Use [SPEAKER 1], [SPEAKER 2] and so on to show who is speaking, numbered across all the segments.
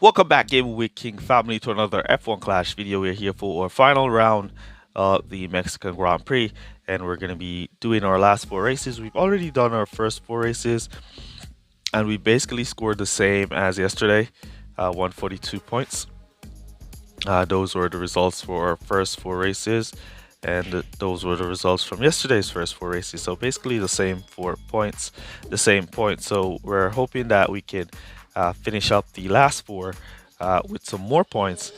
[SPEAKER 1] Welcome back, Game with King family, to another F1 Clash video. We're here for our final round of the Mexican Grand Prix, and we're going to be doing our last four races. We've already done our first four races, and we basically scored the same as yesterday, 142 points. Those were the results for our first four races, and those were the results from yesterday's first four races. So basically the same 4 points, the same points. So we're hoping that we can finish up the last four with some more points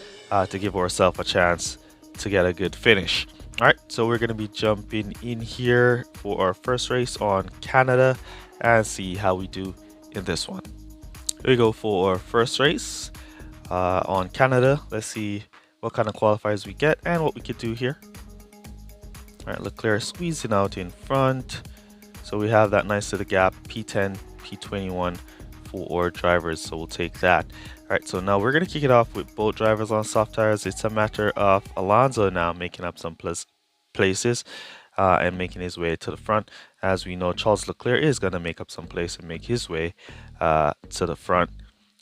[SPEAKER 1] to give ourselves a chance to get a good finish. All right, so we're going to be jumping in here for our first race on Canada and see how we do in this one. Here we go for our first race on Canada. Let's see what kind of qualifiers we get and what we could do here. All right, Leclerc squeezing out in front. So we have that nice little gap, P10, P21 for our drivers. So we'll take that. All right, so now we're going to kick it off with both drivers on soft tires. It's a matter of Alonso now making up some places and making his way to the front. As we know, Charles Leclerc is going to make up some place and make his way to the front.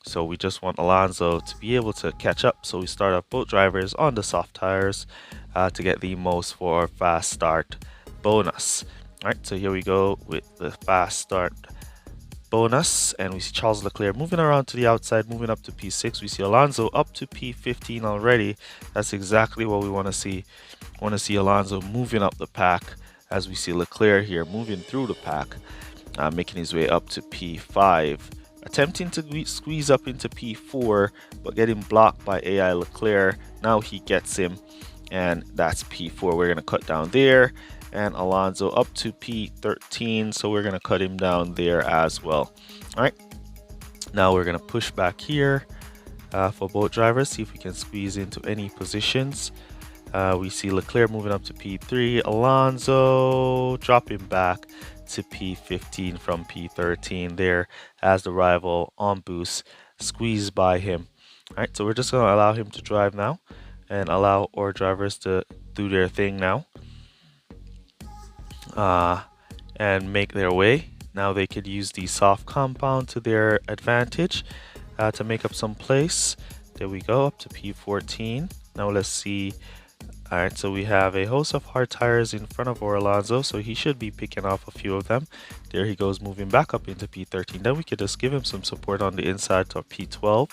[SPEAKER 1] So we just want Alonso to be able to catch up. So we start off both drivers on the soft tires to get the most for our fast start bonus. All right, so here we go with the fast start bonus, and we see Charles Leclerc moving around to the outside, moving up to P6. We see Alonso up to P15 already. That's exactly what we want to see. We want to see Alonso moving up the pack, as we see Leclerc here moving through the pack, making his way up to P5, attempting to squeeze up into P4, but getting blocked by AI Leclerc. Now he gets him, and that's P4. We're going to cut down there, and Alonso up to P13, so we're going to cut him down there as well. All right, now we're going to push back here for both drivers, see if we can squeeze into any positions. We see Leclerc moving up to P3, Alonso dropping back to P15 from P13 there as the rival on boost squeezed by him. All right, so we're just going to allow him to drive now and allow our drivers to do their thing now and make their way. Now they could use the soft compound to their advantage to make up some place. There we go, up to P14. Now let's see. All right, so we have a host of hard tires in front of our Alonso, so he should be picking off a few of them. There he goes, moving back up into P13. Then we could just give him some support on the inside to P12.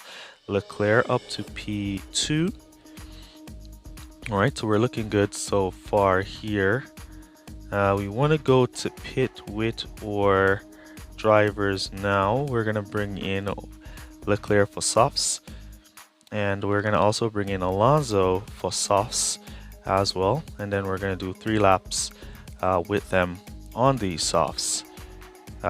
[SPEAKER 1] Leclerc up to P2. All right, so we're looking good so far here. We want to go to pit with our drivers now. We're going to bring in Leclerc for softs, and we're going to also bring in Alonso for softs as well, and then we're going to do 3 laps with them on these softs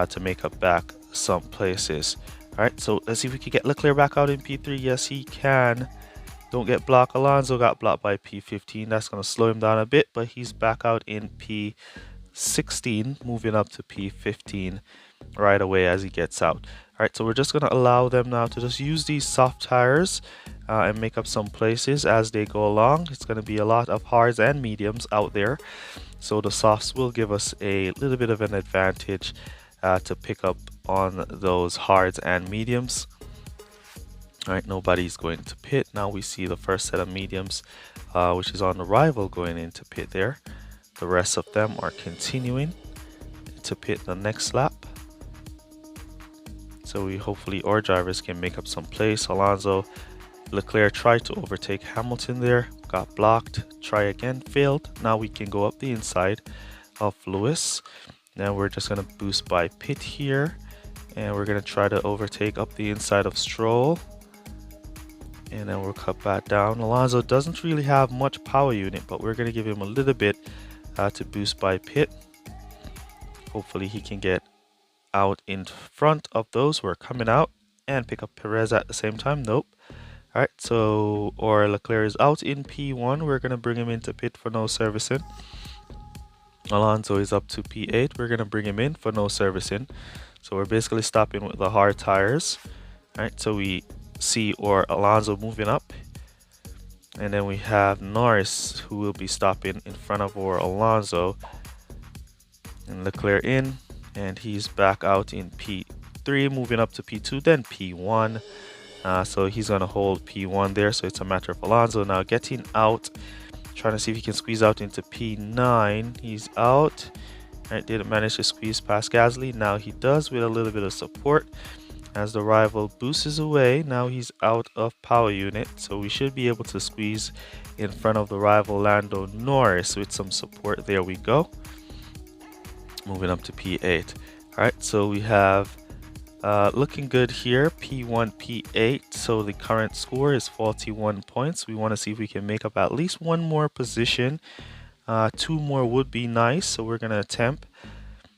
[SPEAKER 1] to make up back some places. All right, so let's see if we can get Leclerc back out in P3. Yes, he can. Don't get blocked. Alonso got blocked by P15. That's going to slow him down a bit, but he's back out in P16, moving up to P15 right away as he gets out. All right, so we're just going to allow them now to just use these soft tires and make up some places as they go along. It's going to be a lot of hards and mediums out there, so the softs will give us a little bit of an advantage to pick up on those hards and mediums. All right, nobody's going to pit. Now we see the first set of mediums, which is on the rival, going into pit there. The rest of them are continuing to pit the next lap. So we hopefully our drivers can make up some place. Alonso, Leclerc tried to overtake Hamilton there, got blocked. Try again, failed. Now we can go up the inside of Lewis. Now we're just going to boost by pit here, and we're going to try to overtake up the inside of Stroll. And then we'll cut back down. Alonso doesn't really have much power unit, but we're going to give him a little bit to boost by pit. Hopefully he can get out in front of those who are coming out and pick up Perez at the same time. Nope. All right, so our Leclerc is out in P1. We're going to bring him into pit for no servicing. Alonso is up to P8. We're going to bring him in for no servicing. So we're basically stopping with the hard tires. All right, so we see or Alonso moving up, and then we have Norris, who will be stopping in front of our Alonso, and Leclerc in, and he's back out in P3, moving up to P2, then P1. So he's going to hold P1 there. So it's a matter of Alonso now getting out, trying to see if he can squeeze out into P9. He's out. Right, didn't manage to squeeze past Gasly. Now he does with a little bit of support as the rival boosts away. Now he's out of power unit, so we should be able to squeeze in front of the rival Lando Norris with some support. There we go. Moving up to P8. All right, so we have looking good here, P1, P8. So the current score is 41 points. We want to see if we can make up at least one more position. 2 more would be nice, so we're going to attempt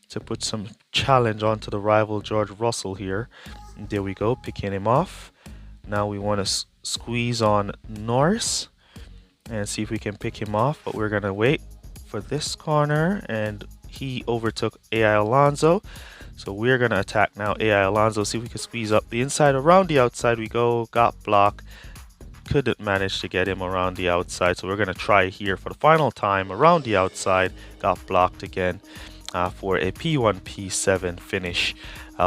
[SPEAKER 1] to put some challenge onto the rival George Russell here. And there we go, picking him off. Now we want to squeeze on Norris and see if we can pick him off, but we're going to wait for this corner, and he overtook AI Alonso. So we're going to attack now AI Alonso, see if we can squeeze up the inside. Around the outside we go, got blocked. Couldn't manage to get him around the outside, so we're going to try here for the final time around the outside. Got blocked again for a P1 P7 finish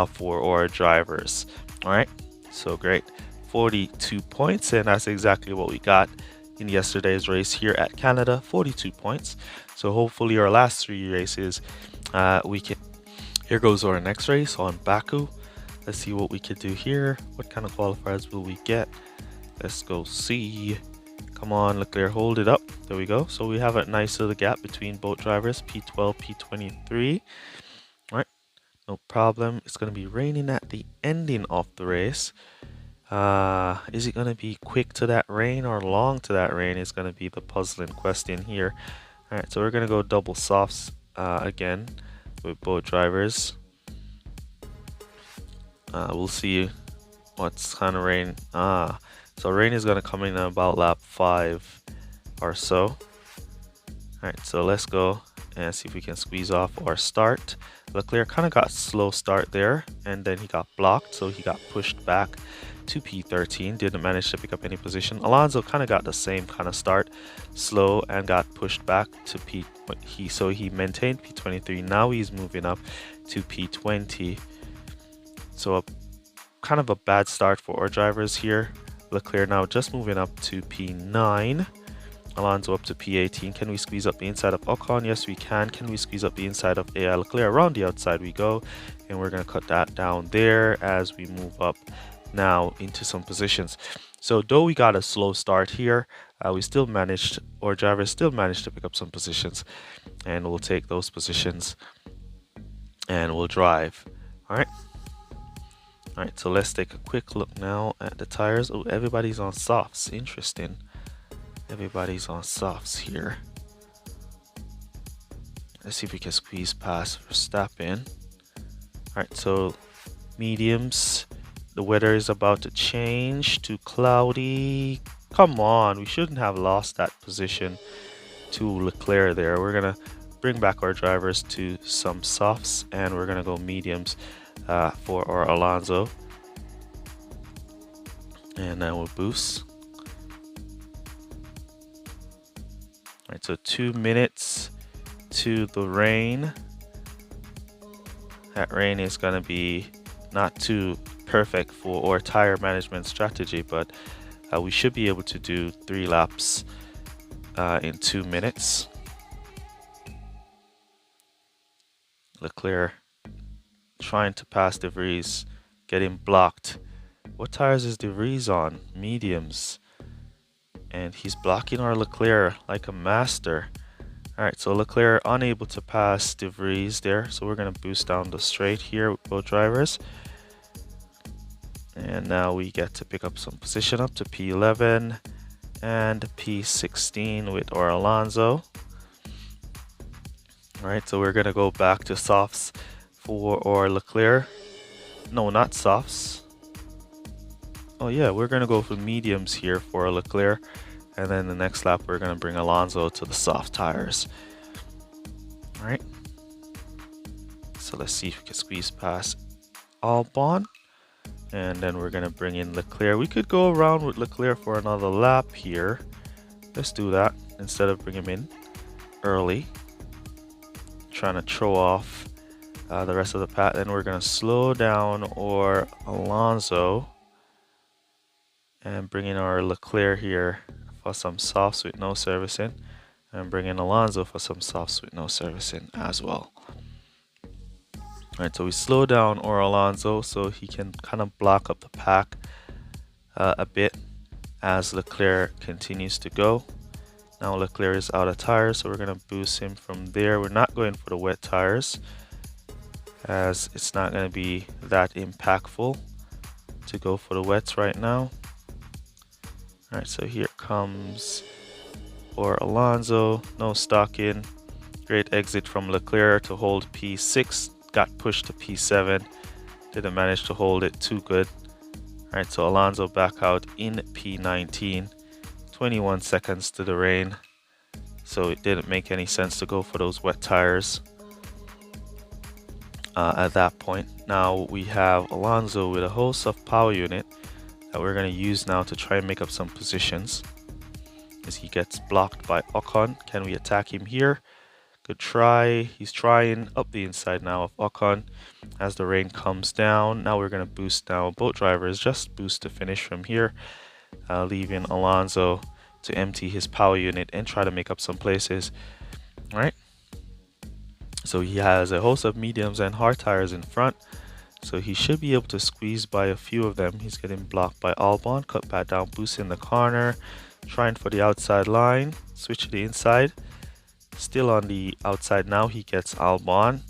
[SPEAKER 1] for our drivers. All right, so great, 42 points, and that's exactly what we got in yesterday's race here at Canada, 42 points. So hopefully our last 3 races we can. Here goes our next race on Baku. Let's see what we could do here. What kind of qualifiers will we get? Let's go see. Come on, Leclerc, hold it up. There we go. So we have a nice little gap between both drivers, P12, P23. All right, no problem. It's going to be raining at the ending of the race. Is it going to be quick to that rain or long to that rain is going to be the puzzling question here. All right, so we're going to go double softs again with both drivers. We'll see what's kind of rain. So rain is going to come in about lap 5 or so. Alright, so let's go and see if we can squeeze off our start. Leclerc kind of got slow start there, and then he got blocked, so he got pushed back to P13. Didn't manage to pick up any position. Alonso kind of got the same kind of start, slow, and got pushed back to so he maintained P23. Now he's moving up to P20. So kind of a bad start for our drivers here. Leclerc now just moving up to P9. Alonso up to P18. Can we squeeze up the inside of Ocon? Yes, we can. Can we squeeze up the inside of AI Leclerc? Around the outside we go. And we're going to cut that down there as we move up now into some positions. So though we got a slow start here, we still managed, or drivers still managed to pick up some positions. And we'll take those positions and we'll drive. All right. Alright, so let's take a quick look now at the tires. Oh, everybody's on softs. Interesting. Everybody's on softs here. Let's see if we can squeeze past Verstappen. Alright, so mediums. The weather is about to change to cloudy. Come on, we shouldn't have lost that position to Leclerc there. We're going to bring back our drivers to some softs, and we're going to go mediums for our Alonso, and now we'll boost. All right, so 2 minutes to the rain. That rain is going to be not too perfect for our tire management strategy, but we should be able to do 3 laps in 2 minutes. Leclerc trying to pass De Vries, getting blocked. What tires is De Vries on? Mediums. And he's blocking our Leclerc like a master. Alright, so Leclerc unable to pass De Vries there. So we're going to boost down the straight here with both drivers. And now we get to pick up some position up to P11 and P16 with our Alonso. Alright, so we're going to go back to softs for our Leclerc. No, not softs. Oh yeah, we're going to go for mediums here for Leclerc. And then the next lap, we're going to bring Alonso to the soft tires. Alright. So let's see if we can squeeze past Albon. And then we're going to bring in Leclerc. We could go around with Leclerc for another lap here. Let's do that instead of bring him in early. Trying to throw off the rest of the path. Then we're going to slow down or Alonso. And bring in our Leclerc here for some softs with no servicing. And bring in Alonso for some softs with no servicing as well. Alright, so we slow down our Alonso so he can kind of block up the pack a bit as Leclerc continues to go. Now Leclerc is out of tires, so we're going to boost him from there. We're not going for the wet tires as it's not going to be that impactful to go for the wets right now. Alright, so here comes our Alonso, no stock in. Great exit from Leclerc to hold P6, got pushed to P7, didn't manage to hold it too good. Alright, so Alonso back out in P19, 21 seconds to the rain, so it didn't make any sense to go for those wet tires at that point. Now we have Alonso with a host of power unit that we're going to use now to try and make up some positions as he gets blocked by Ocon. Can we attack him here? Good try. He's trying up the inside now of Ocon as the rain comes down. Now we're going to boost now. Both drivers just boost to finish from here, leaving Alonso to empty his power unit and try to make up some places. All right. So he has a host of mediums and hard tires in front, so he should be able to squeeze by a few of them. He's getting blocked by Albon. Cut back down, boost in the corner, trying for the outside line, switch to the inside. Still on the outside now, he gets Albon.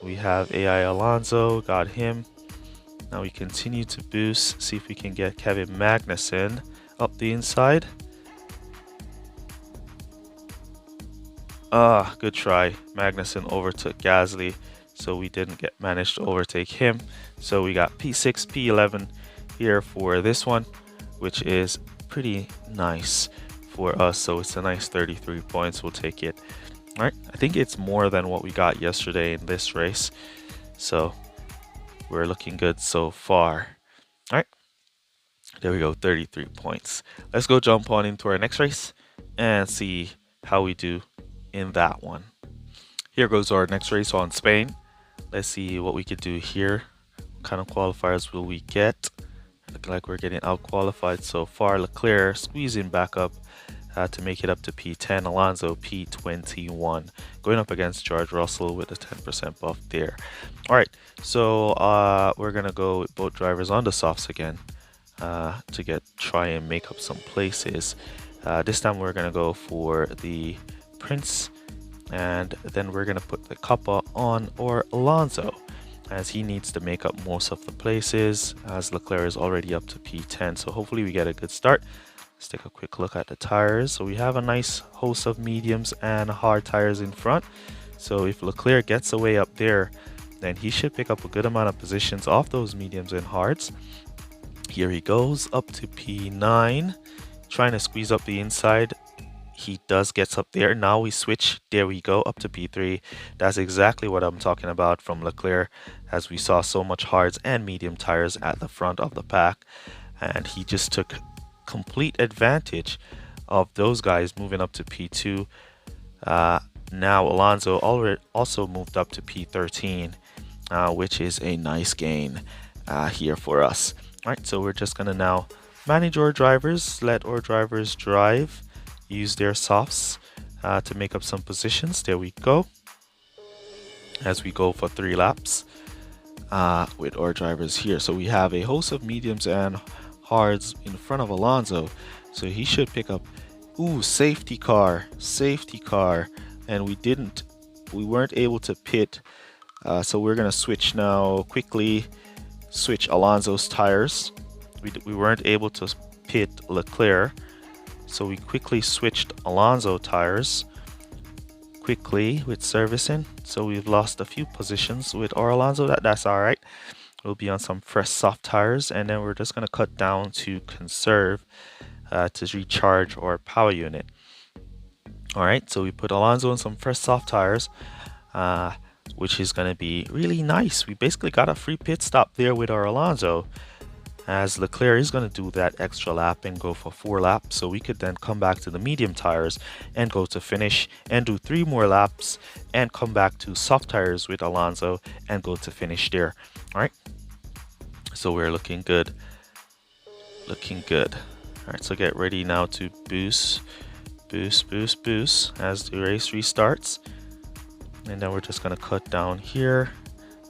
[SPEAKER 1] We have AI Alonso, got him. Now we continue to boost, see if we can get Kevin Magnussen up the inside. Good try. Magnussen overtook Gasly, so we didn't manage to overtake him. So we got P6, P11 here for this one, which is pretty nice for us. So it's a nice 33 points. We'll take it. All right, I think it's more than what we got yesterday in this race, so we're looking good so far. All right, there we go, 33 points. Let's go jump on into our next race and see how we do in that one. Here goes our next race on Spain. Let's see what we could do here. What kind of qualifiers will we get? Look like we're getting out qualified so far. Leclerc squeezing back up to make it up to P10. Alonso P21, going up against George Russell with a 10% buff there. All right, so we're gonna go with both drivers on the softs again to try and make up some places. This time we're gonna go for the Prince, and then we're gonna put the Kappa on or Alonso, as he needs to make up most of the places, as Leclerc is already up to P10. So hopefully we get a good start. Let's take a quick look at the tires. So we have a nice host of mediums and hard tires in front. So if Leclerc gets away up there, then he should pick up a good amount of positions off those mediums and hards. Here he goes up to P9, trying to squeeze up the inside. He does gets up there. Now we switch. There we go, up to P3. That's exactly what I'm talking about from Leclerc, as we saw so much hards and medium tires at the front of the pack, and he just took complete advantage of those guys moving up to P2. Now Alonso also moved up to P13, which is a nice gain here for us. All right, so we're just gonna now manage our drivers, let our drivers drive, use their softs to make up some positions. There we go, as we go for 3 laps with our drivers here. So we have a host of mediums and hards in front of Alonso, so he should pick up. Safety car, and we weren't able to pit, so we're gonna switch now quickly, switch Alonso's tires. We weren't able to pit Leclerc, so we quickly switched Alonso tires quickly with servicing. So we've lost a few positions with our Alonso. That's all right. We'll be on some fresh soft tires, and then we're just going to cut down to conserve to recharge our power unit. All right, so we put Alonso on some fresh soft tires, which is going to be really nice. We basically got a free pit stop there with our Alonso, as Leclerc is going to do that extra lap and go for 4 laps. So we could then come back to the medium tires and go to finish and do 3 more laps and come back to soft tires with Alonso and go to finish there. All right, so we're looking good Looking good. Alright, so get ready now to boost as the race restarts. And then we're just going to cut down here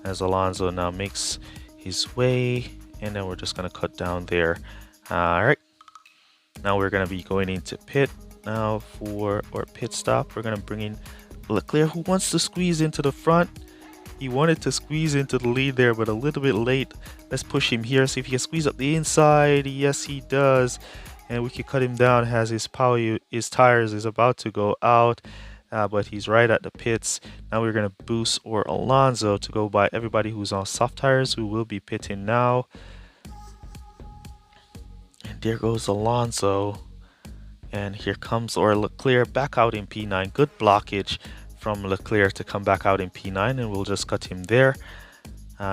[SPEAKER 1] as Alonso now makes his way. And then we're just going to cut down there. Alright, now we're going to be going into pit now for our pit stop. We're going to bring in Leclerc, who wants to squeeze into the front. He wanted to squeeze into the lead there, but a little bit late. Let's push him here, see if he can squeeze up the inside. Yes, he does. And we can cut him down as his tires is about to go out. But he's right at the pits. Now we're going to boost or Alonso to go by everybody who's on soft tires, who will be pitting now. And there goes Alonso. And here comes or Leclerc back out in P9. Good blockage from Leclerc to come back out in P9, and we'll just cut him there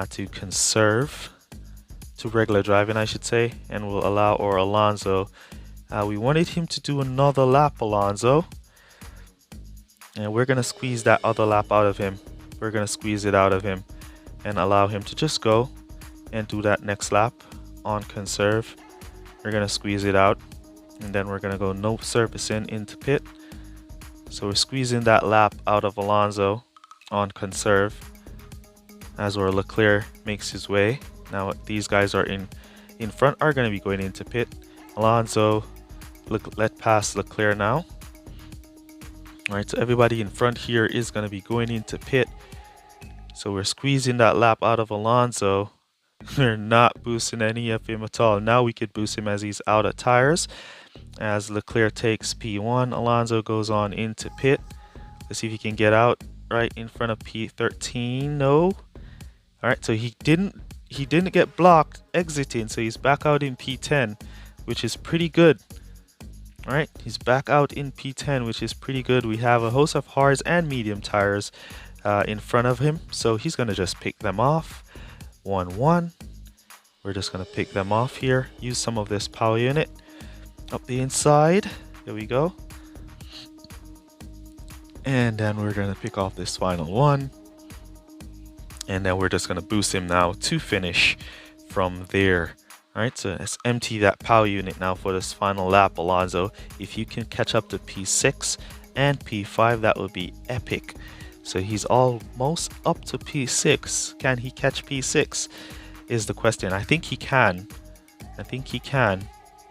[SPEAKER 1] to conserve, to regular driving I should say, and we'll allow or Alonso. We wanted him to do another lap, Alonso, and we're gonna squeeze that other lap out of him. We're gonna squeeze it out of him and allow him to just go and do that next lap on conserve. We're gonna squeeze it out, and then we're gonna go no servicing into pit. So we're squeezing that lap out of Alonso on conserve as our Leclerc makes his way. Now these guys are in front are going to be going into pit. Alonso let pass Leclerc now. Alright, so everybody in front here is going to be going into pit. So we're squeezing that lap out of Alonso. We're not boosting any of him at all. Now we could boost him as he's out of tires. As Leclerc takes P1, Alonso goes on into pit. Let's see if he can get out right in front of P13. No. Alright, so he didn't get blocked exiting, so he's back out in P10, which is pretty good. Alright, he's back out in P10, which is pretty good. We have a host of hards and medium tires in front of him, so he's going to just pick them off. 1-1. We're just going to pick them off here. Use some of this power unit. Up the inside, there we go. And then we're going to pick off this final one. And then we're just going to boost him now to finish from there. Alright, so let's empty that power unit now for this final lap, Alonso. If you can catch up to P6 and P5, that would be epic. So he's almost up to P6. Can he catch P6 is the question. I think he can.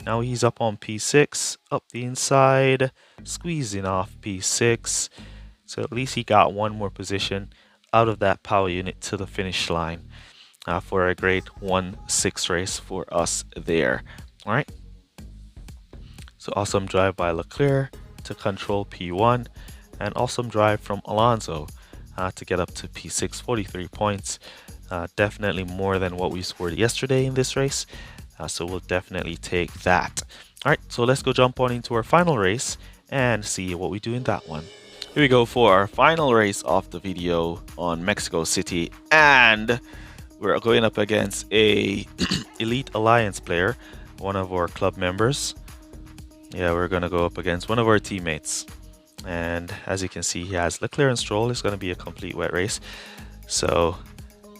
[SPEAKER 1] Now he's up on P6, up the inside, squeezing off P6. So at least he got one more position out of that power unit to the finish line for a great 1-6 race for us there. All right. So awesome drive by Leclerc to control P1, and awesome drive from Alonso to get up to P6, 43 points. Definitely more than what we scored yesterday in this race. So we'll definitely take that. All right, so let's go jump on into our final race and see what we do in that one. Here we go for our final race of the video on Mexico City, and we're going up against a Elite Alliance player, one of our club members. Yeah, we're gonna go up against one of our teammates, and as you can see, he has Leclerc and Stroll. It's gonna be a complete wet race, so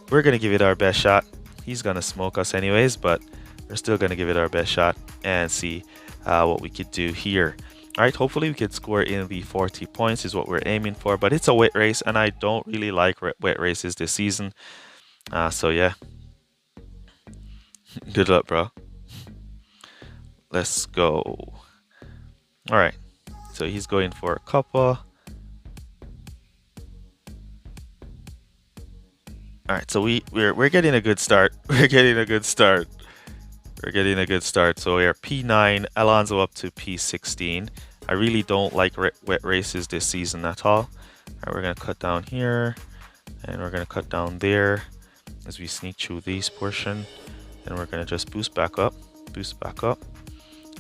[SPEAKER 1] we're gonna give it our best shot. He's gonna smoke us anyways, but we're still gonna give it our best shot and see what we could do here. All right, hopefully we could score in the 40 points is what we're aiming for, but it's a wet race, and I don't really like wet races this season. So yeah, good luck, bro. Let's go. All right, so he's going for a couple. All right, so we're getting a good start. We're getting a good start. So we're P9, Alonso up to P16. I really don't like wet races this season at all. All right, we're gonna cut down here, and we're gonna cut down there as we sneak through these portion. And we're gonna just boost back up,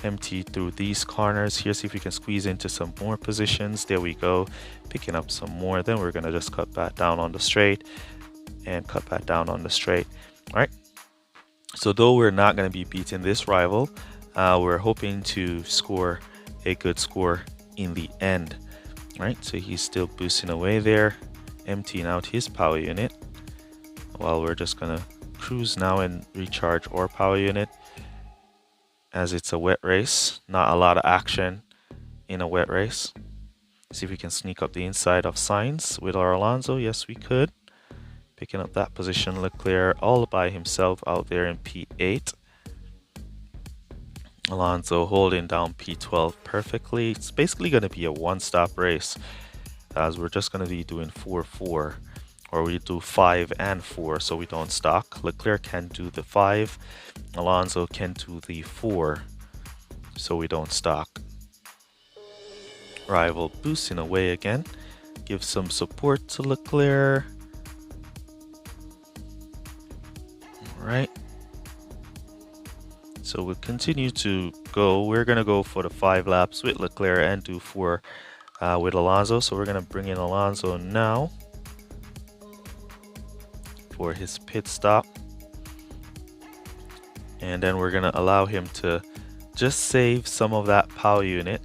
[SPEAKER 1] empty through these corners here. See if we can squeeze into some more positions. There we go, picking up some more. Then we're gonna just cut back down on the straight and cut back down on the straight. All right. So though we're not going to be beating this rival, we're hoping to score a good score in the end. All right, so he's still boosting away there, emptying out his power unit, while we're just going to cruise now and recharge our power unit. as it's a wet race. Not a lot of action in a wet race. See if we can sneak up the inside of Sainz with our Alonso. Yes, we could. Picking up that position. Leclerc all by himself out there in P8. Alonso holding down P12 perfectly. It's basically going to be a one-stop race, as we're just going to be doing 4-4, or we do 5 and 4, so we don't stock. Leclerc can do the 5, Alonso can do the 4, so we don't stock. Rival boosting away again. Give some support to Leclerc. Alright. So we'll continue to go. We're going to go for the 5 laps with Leclerc and do 4 with Alonso. So we're going to bring in Alonso now for his pit stop. And then we're going to allow him to just save some of that power unit,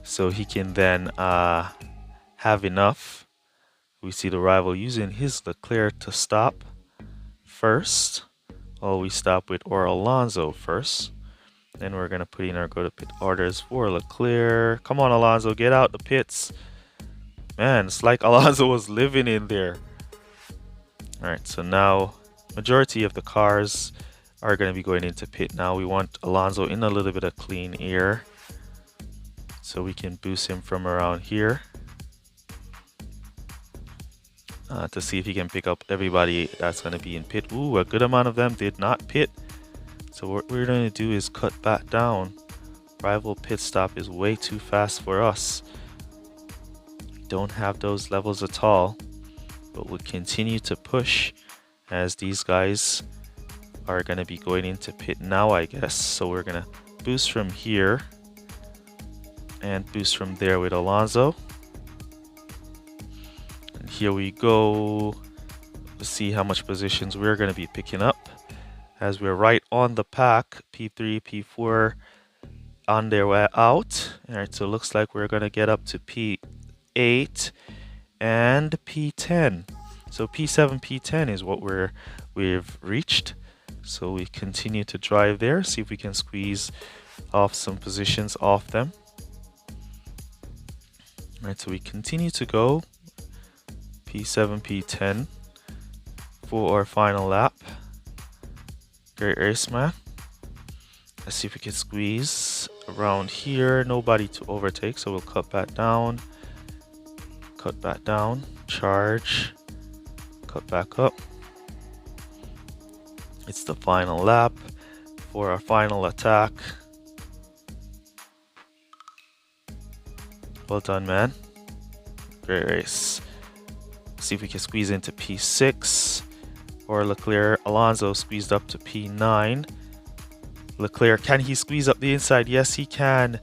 [SPEAKER 1] so he can then have enough. We see the rival using his Leclerc to stop first. We stop with our Alonso first. Then we're going to put in our go to pit orders for Leclerc. Come on, Alonso, get out the pits. Man, it's like Alonso was living in there. Alright, so now majority of the cars are going to be going into pit now. We want Alonso in a little bit of clean air, so we can boost him from around here to see if he can pick up everybody that's going to be in pit. Ooh, a good amount of them did not pit. So what we're going to do is cut back down. Rival pit stop is way too fast for us. Don't have those levels at all. But we'll continue to push as these guys are going to be going into pit now, I guess. So we're going to boost from here and boost from there with Alonso. And here we go. Let's see how much positions we're going to be picking up, as we're right on the pack. P3, P4 on their way out. Alright, so it looks like we're going to get up to P8 and P10. So P7, P10 is what we've reached. So we continue to drive there, see if we can squeeze off some positions off them. Alright, so we continue to go. P7, P10 for our final lap. Great race, man. Let's see if we can squeeze around here. Nobody to overtake, so we'll cut back down. Cut back down. Charge. Cut back up. It's the final lap for our final attack. Well done, man. Great race. See if we can squeeze into P6. Or Leclerc. Alonso squeezed up to P9. Leclerc, can he squeeze up the inside? Yes, he can.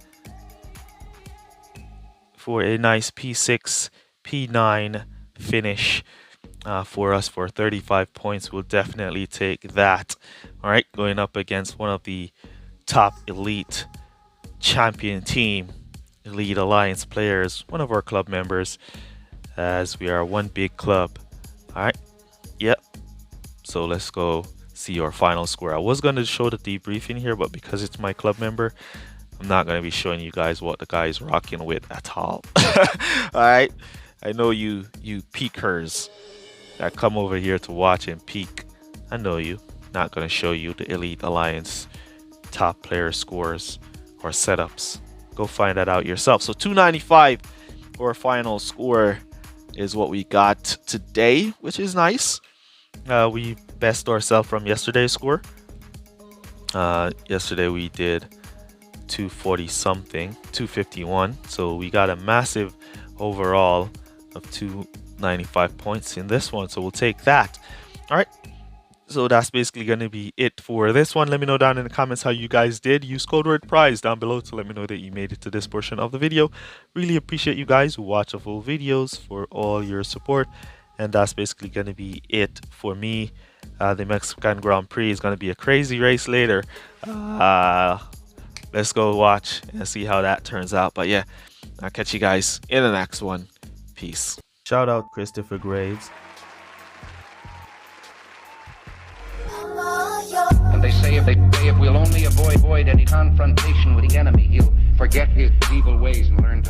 [SPEAKER 1] For a nice P6, P9 finish for us for 35 points. We'll definitely take that. All right, going up against one of the top elite champion team, Elite Alliance players, one of our club members, as we are one big club. All right, yep. So let's go see our final score. I was going to show the debriefing here, but because it's my club member, I'm not going to be showing you guys what the guy is rocking with at all. All right, I know you peekers that come over here to watch and peek. I know you. Not going to show you the Elite Alliance top player scores or setups. Go find that out yourself. So 295 for our final score is what we got today, which is nice. We best ourselves from yesterday's score. Yesterday we did 240 something, 251. So we got a massive overall of 295 points in this one. So we'll take that. All right. So that's basically going to be it for this one. Let me know down in the comments how you guys did. Use code word prize down below to let me know that you made it to this portion of the video. Really appreciate you guys who watch the full videos for all your support. And that's basically going to be it for me. The Mexican Grand Prix is going to be a crazy race later. Let's go watch and see how that turns out. But yeah, I'll catch you guys in the next one. Peace. Shout out Christopher Graves.
[SPEAKER 2] And they say if they say if we'll only avoid any confrontation with the enemy, he'll forget his evil ways and learn to